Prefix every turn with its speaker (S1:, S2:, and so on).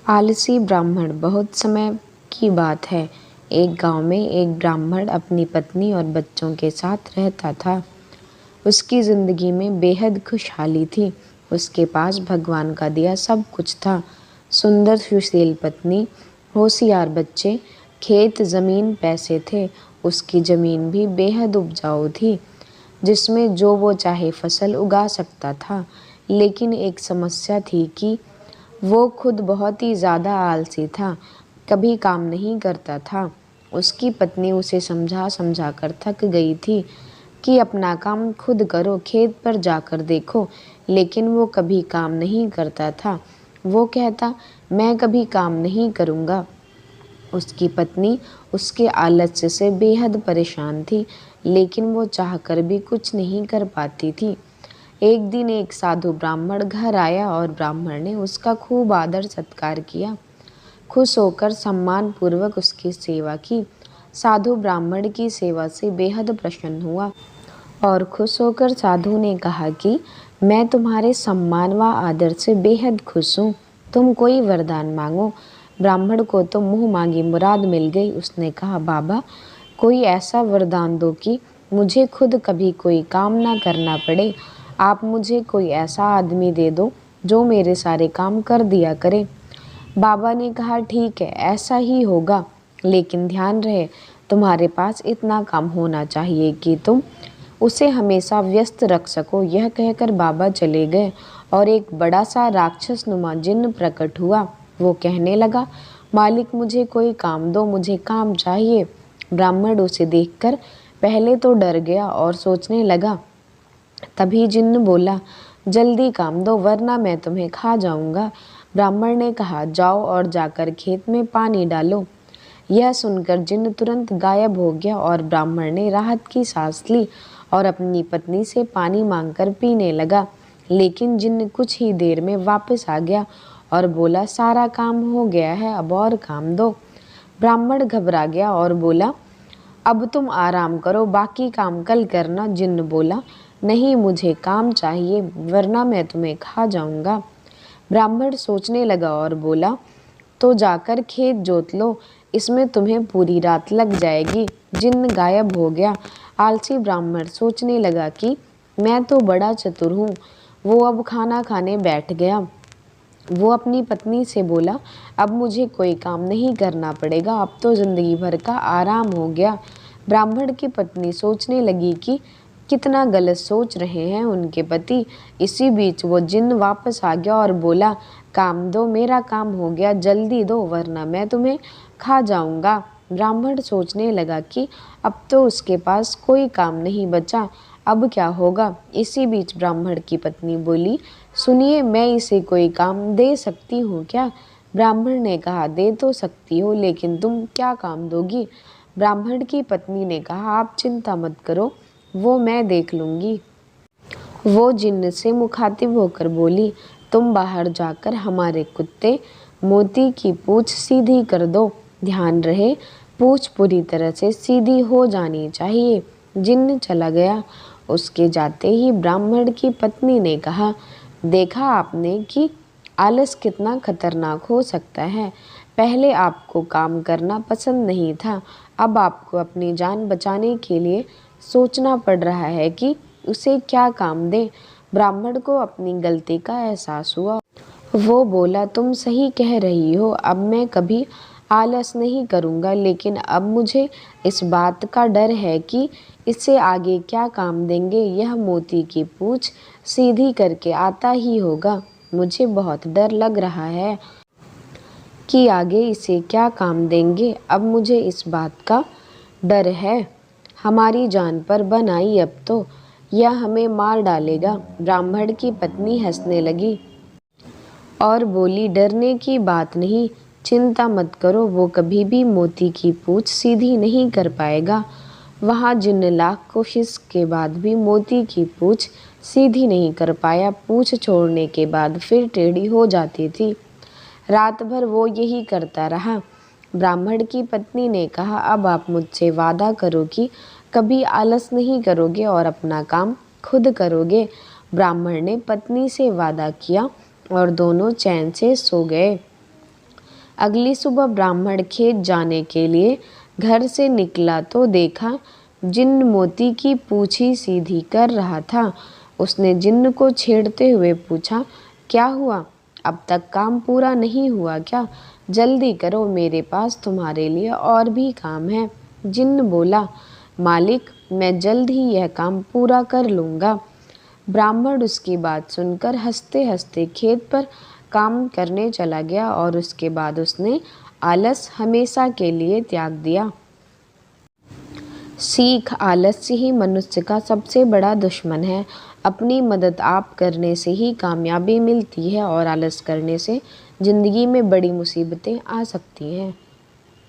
S1: आलसी ब्राह्मण। बहुत समय की बात है। एक गांव में एक ब्राह्मण अपनी पत्नी और बच्चों के साथ रहता था। उसकी जिंदगी में बेहद खुशहाली थी। उसके पास भगवान का दिया सब कुछ था। सुंदर सुशील पत्नी, होशियार बच्चे, खेत जमीन पैसे थे। उसकी जमीन भी बेहद उपजाऊ थी, जिसमें जो वो चाहे फसल उगा सकता था। लेकिन एक समस्या थी कि वो खुद बहुत ही ज़्यादा आलसी था, कभी काम नहीं करता था। उसकी पत्नी उसे समझा समझा कर थक गई थी कि अपना काम खुद करो, खेत पर जाकर देखो, लेकिन वो कभी काम नहीं करता था। वो कहता, मैं कभी काम नहीं करूँगा। उसकी पत्नी उसके आलस्य से बेहद परेशान थी, लेकिन वो चाहकर भी कुछ नहीं कर पाती थी। एक दिन एक साधु ब्राह्मण घर आया और ब्राह्मण ने उसका खूब आदर सत्कार किया। खुश होकर सम्मान पूर्वक उसकी सेवा की। साधु ब्राह्मण की सेवा से बेहद प्रसन्न हुआ और खुश होकर साधु ने कहा कि मैं तुम्हारे सम्मान व आदर से बेहद खुश हूँ। तुम कोई वरदान मांगो। ब्राह्मण को तो मुँह मांगी मुराद मिल गई। उसने कहा, बाबा, कोई ऐसा वरदान दो कि मुझे खुद कभी कोई काम ना करना पड़े। आप मुझे कोई ऐसा आदमी दे दो जो मेरे सारे काम कर दिया करे। बाबा ने कहा, ठीक है, ऐसा ही होगा, लेकिन ध्यान रहे तुम्हारे पास इतना काम होना चाहिए कि तुम उसे हमेशा व्यस्त रख सको। यह कहकर बाबा चले गए और एक बड़ा सा राक्षस नुमा जिन्न प्रकट हुआ। वो कहने लगा, मालिक, मुझे कोई काम दो, मुझे काम चाहिए। ब्राह्मण उसे देखकर पहले तो डर गया और सोचने लगा। तभी जिन्न बोला, जल्दी काम दो वरना मैं तुम्हें खा जाऊंगा। ब्राह्मण ने कहा, जाओ और जाकर खेत में पानी डालो। यह सुनकर जिन्न तुरंत गायब हो गया और ब्राह्मण ने राहत की सांस ली और अपनी पत्नी से पानी मांगकर पीने लगा। लेकिन जिन्न कुछ ही देर में वापस आ गया और बोला, सारा काम हो गया है, अब और काम दो। ब्राह्मण घबरा गया और बोला, अब तुम आराम करो, बाकी काम कल करना। जिन्न बोला, नहीं, मुझे काम चाहिए वरना मैं तुम्हें खा जाऊंगा। ब्राह्मण सोचने लगा और बोला, तो जाकर खेत जोत लो, इसमें तुम्हें पूरी रात लग जाएगी। जिन्न गायब हो गया। आलसी ब्राह्मण सोचने लगा कि मैं तो बड़ा चतुर हूँ। वो अब खाना खाने बैठ गया। वो अपनी पत्नी से बोला, अब मुझे कोई काम नहीं करना पड़ेगा, अब तो जिंदगी भर का आराम हो गया। ब्राह्मण की पत्नी सोचने लगी कि कितना गलत सोच रहे हैं उनके पति। इसी बीच वो जिन्न वापस आ गया और बोला, काम दो, मेरा काम हो गया, जल्दी दो वरना मैं तुम्हें खा जाऊंगा। ब्राह्मण सोचने लगा कि अब तो उसके पास कोई काम नहीं बचा, अब क्या होगा। इसी बीच ब्राह्मण की पत्नी बोली, सुनिए, मैं इसे कोई काम दे सकती हूँ क्या? ब्राह्मण ने कहा, दे तो सकती हो, लेकिन तुम क्या काम दोगी? ब्राह्मण की पत्नी ने कहा, आप चिंता मत करो, वो मैं देख लूँगी। वो जिन्न से मुखातिब होकर बोली, तुम बाहर जाकर हमारे कुत्ते मोती की पूँछ सीधी कर दो। ध्यान रहे, पूँछ पूरी तरह से सीधी हो जानी चाहिए। जिन्न चला गया। उसके जाते ही ब्राह्मण की पत्नी ने कहा, देखा आपने कि आलस कितना खतरनाक हो सकता है। पहले आपको काम करना पसंद नहीं था, अब आपको अपनी जान बचाने के लिए सोचना पड़ रहा है कि उसे क्या काम दे। ब्राह्मण को अपनी गलती का एहसास हुआ। वो बोला, तुम सही कह रही हो, अब मैं कभी आलस नहीं करूँगा, लेकिन अब मुझे इस बात का डर है कि इससे आगे क्या काम देंगे। यह मोती की पूँछ सीधी करके आता ही होगा। मुझे बहुत डर लग रहा है कि आगे इसे क्या काम देंगे। अब मुझे इस बात का डर है, हमारी जान पर बन आई अब तो, यह हमें मार डालेगा। ब्राह्मण की पत्नी हंसने लगी और बोली, डरने की बात नहीं, चिंता मत करो, वो कभी भी मोती की पूँछ सीधी नहीं कर पाएगा। वहाँ जिन्न लाख कोशिश के बाद भी मोती की पूँछ सीधी नहीं कर पाया। पूँछ छोड़ने के बाद फिर टेढ़ी हो जाती थी। रात भर वो यही करता रहा। ब्राह्मण की पत्नी ने कहा, अब आप मुझसे वादा करो कि कभी आलस नहीं करोगे और अपना काम खुद करोगे। ब्राह्मण ने पत्नी से वादा किया और दोनों चैन से सो गए। अगली सुबह ब्राह्मण खेत जाने के लिए घर से निकला तो देखा जिन्न मोती की पूँछी सीधी कर रहा था। उसने जिन्न को छेड़ते हुए पूछा, क्या हुआ? अब तक काम पूरा नहीं हुआ क्या? जल्दी करो, मेरे पास तुम्हारे लिए और भी काम है। जिन्न बोला, मालिक, मैं जल्द ही यह काम पूरा कर लूँगा। ब्राह्मण उसकी बात सुनकर हंसते हंसते खेत पर काम करने चला गया और उसके बाद उसने आलस हमेशा के लिए त्याग दिया। सीख, आलस्य ही मनुष्य का सबसे बड़ा दुश्मन है। अपनी मदद आप करने से ही कामयाबी मिलती है और आलस करने से ज़िंदगी में बड़ी मुसीबतें आ सकती हैं।